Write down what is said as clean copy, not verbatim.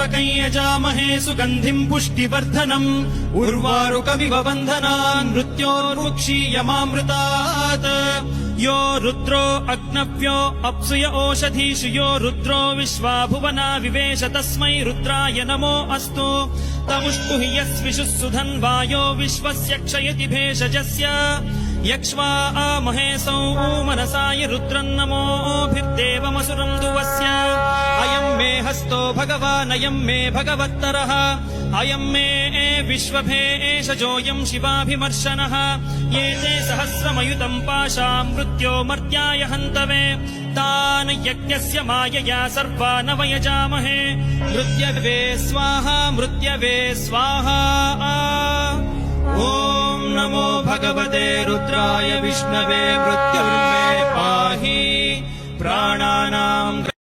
त्र्यम्बकं यजामहे सुगन्धिं पुष्टिवर्धनम् उर्वारुकमिव बन्धनान् मृत्योर्मुक्षीयमामृतात् यो रुद्रो अग्नव्यो अप्सुय ओषधीषु यो रुद्रो विश्वा भुवना विवेश तस्मै रुद्राय नमो अस्तु तमुष्टुः यस्विषुः सुधन्वायो विश्वस्य क्षयति भेषजस्य यक्ष्वा महेशौ मनसाय रुद्रन्नमोभिर्देवमसुरं दुवस्य अयं मे हस्तो भगवान् अयं मे भगवत्तरः अयं मे विश्वभेषजोऽयं शिवाभिमर्शनः ये ते सहस्रमयुतं पाशां मृत्यो मर्त्याय हन्तवे तान् यज्ञस्य मायया सर्वान् वयजामहे मृत्यवे स्वाहा मृत्यवे स्वाहा ॐ नमो भगवते रुद्राय विष्णवे मृत्युर्मे पाहि प्राणानां